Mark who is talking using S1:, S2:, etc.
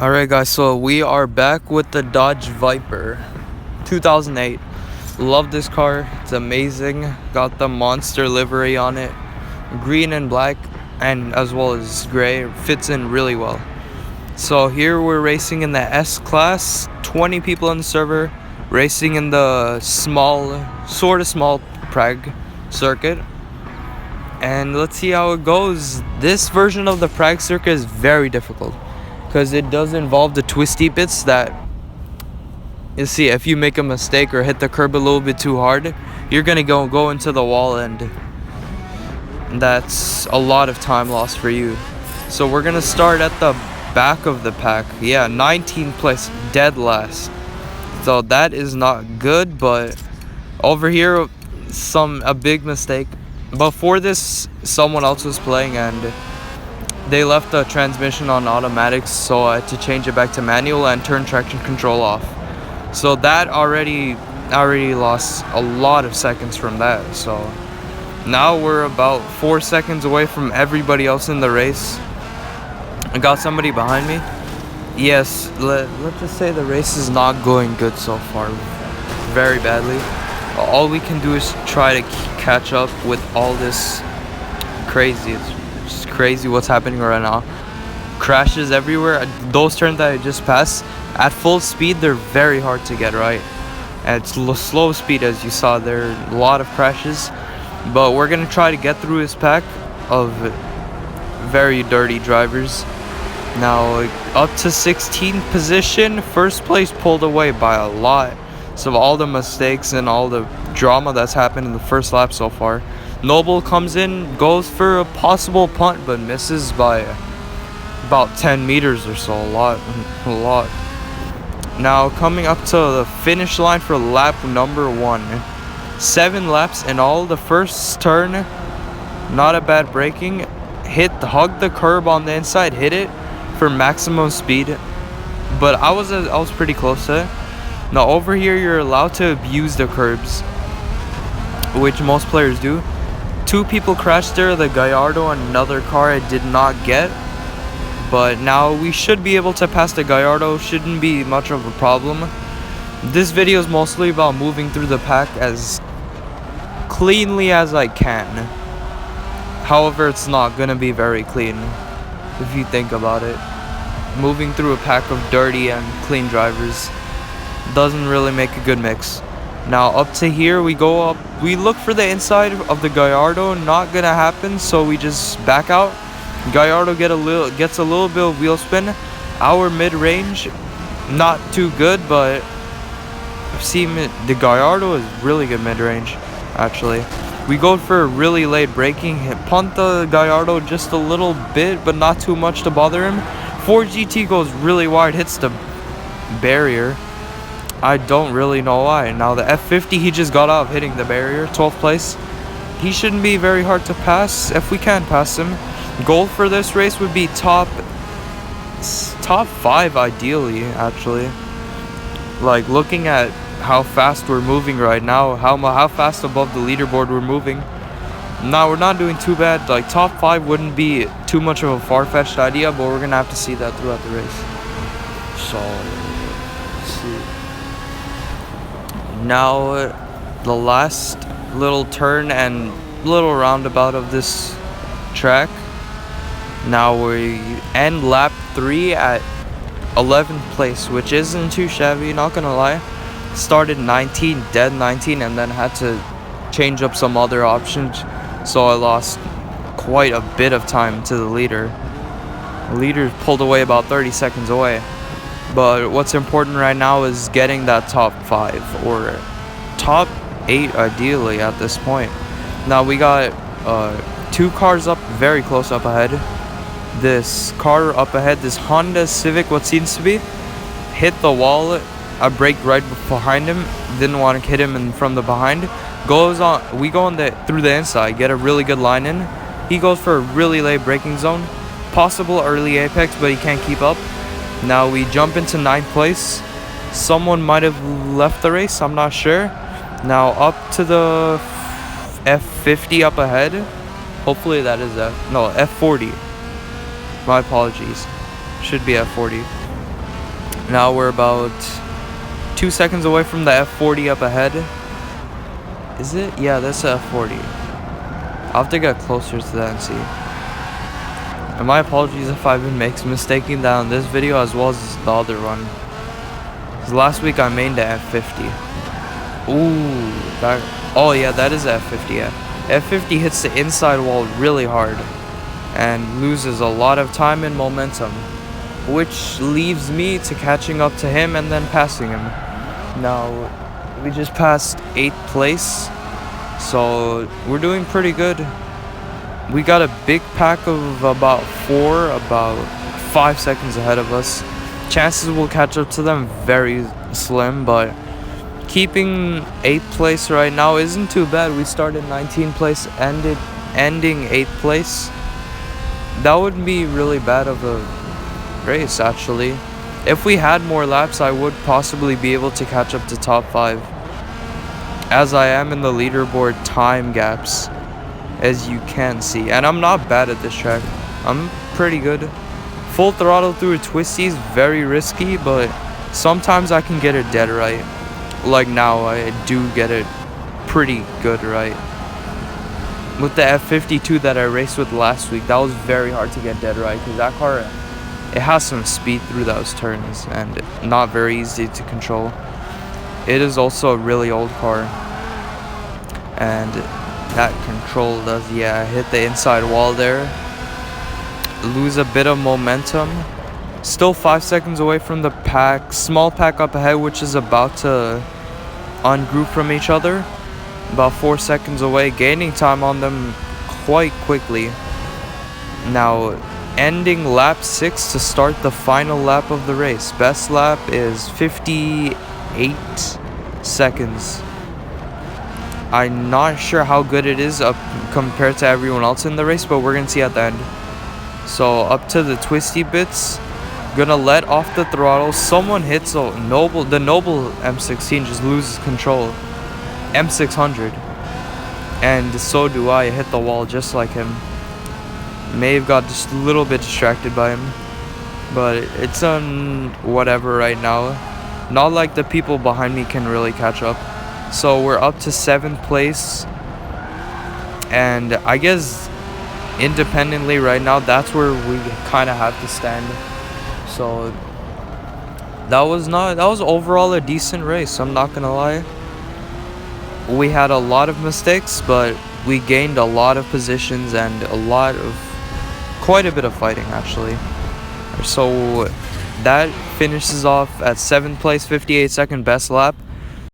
S1: Alright guys, so we are back with the Dodge Viper 2008. Love this car, it's amazing. Got the monster livery on it, green and black, and as well as gray. Fits in really well. So here we're racing in the S class, 20 people in the server, racing in the sort of small Prague circuit. And let's see how it goes. This version of the Prague circuit is very difficult, because it does involve the twisty bits that, you see, if you make a mistake or hit the curb a little bit too hard, you're gonna go into the wall, and that's a lot of time lost for you. So we're gonna start at the back of the pack. Yeah, 19th place, dead last. So that is not good, but over here, a big mistake. Before this, someone else was playing and they left the transmission on automatic, so I had to change it back to manual and turn traction control off. So that already lost a lot of seconds from that. So now we're about 4 seconds away from everybody else in the race. I got somebody behind me. Yes, let's just say the race is not going good so far. Very badly. All we can do is try to catch up with all this crazy. It's crazy what's happening right now. Crashes everywhere. Those turns that I just passed, at full speed, they're very hard to get right. At slow speed, as you saw, there are a lot of crashes. But we're gonna try to get through this pack of very dirty drivers. Now up to 16th position, first place pulled away by a lot. So all the mistakes and all the drama that's happened in the first lap so far. Noble comes in, goes for a possible punt, but misses by about 10 meters or so. A lot. Now coming up to the finish line for lap number 1. 7 laps in all. The first turn, not a bad braking. Hugged the curb on the inside, hit it for maximum speed. But I was pretty close to it. Now over here, you're allowed to abuse the curbs, which most players do. 2 people crashed there, the Gallardo and another car I did not get. But now we should be able to pass the Gallardo, shouldn't be much of a problem. This video is mostly about moving through the pack as cleanly as I can. However, it's not gonna be very clean if you think about it. Moving through a pack of dirty and clean drivers doesn't really make a good mix. Now up to here, we go up, we look for the inside of the Gallardo, not gonna happen, so we just back out. Gallardo gets a little bit of wheel spin. Our mid-range, not too good, but I've seen the Gallardo is really good mid-range, actually. We go for a really late braking, punt the Gallardo just a little bit, but not too much to bother him. Ford GT goes really wide, hits the barrier. I don't really know why. Now the F50, he just got out of hitting the barrier, 12th place. He shouldn't be very hard to pass if we can pass him. Goal for this race would be top 5 ideally, actually. Like looking at how fast we're moving right now, how fast above the leaderboard we're moving. Now we're not doing too bad. Like top 5 wouldn't be too much of a far-fetched idea, but we're gonna have to see that throughout the race. So let's see. Now the last little turn and little roundabout of this track. Now we end lap 3 at 11th place, which isn't too shabby, not gonna lie. Started 19, dead 19, and then had to change up some other options, so I lost quite a bit of time to the leader. The leader pulled away about 30 seconds away. But what's important right now is getting that top 5 or top 8 ideally at this point. Now we got 2 cars up, very close up ahead. This car up ahead, this Honda Civic, what seems to be, hit the wall. I braked right behind him, didn't want to hit him from the behind. We go through the inside, get a really good line in. He goes for a really late braking zone, possible early apex, but he can't keep up. Now we jump into 9th place. Someone might have left the race, I'm not sure. Now up to the F50 up ahead. Hopefully that is F40. My apologies. Should be F40. Now we're about 2 seconds away from the F40 up ahead. Is it? Yeah, that's the F40. I'll have to get closer to that and see. And my apologies if I've been mistaking that on this video as well as the other one. Because last week I mained the F50. Ooh, oh yeah, that is the F50, yeah. F50 hits the inside wall really hard and loses a lot of time and momentum, which leaves me to catching up to him and then passing him. Now, we just passed 8th place, so we're doing pretty good. We got a big pack of about 5 seconds ahead of us. Chances we'll catch up to them very slim, but keeping 8th place right now isn't too bad. We started 19th place, ending 8th place. That wouldn't be really bad of a race, actually. If we had more laps, I would possibly be able to catch up to top 5, as I am in the leaderboard time gaps, as you can see. And I'm not bad at this track. I'm pretty good. Full throttle through a twisty is very risky, but sometimes I can get it dead right. Like now, I do get it pretty good right. With the F52 that I raced with last week, that was very hard to get dead right, because that car, it has some speed through those turns and not very easy to control. It is also a really old car, and that control does, yeah, hit the inside wall there, lose a bit of momentum. Still 5 seconds away from the pack, small pack up ahead, which is about to ungroup from each other. About 4 seconds away, gaining time on them quite quickly. Now, ending lap 6 to start the final lap of the race. Best lap is 58 seconds. I'm not sure how good it is up compared to everyone else in the race, but we're gonna see at the end. So up to the twisty bits, gonna let off the throttle. Someone hits the Noble M16, just loses control. M600, and so do I. Hit the wall just like him. May have got just a little bit distracted by him, but it's whatever right now. Not like the people behind me can really catch up. So we're up to 7th place, and I guess independently right now, that's where we kind of have to stand. So that was overall a decent race, I'm not gonna lie. We had a lot of mistakes, but we gained a lot of positions and quite a bit of fighting, actually. So that finishes off at 7th place, 58-second best lap.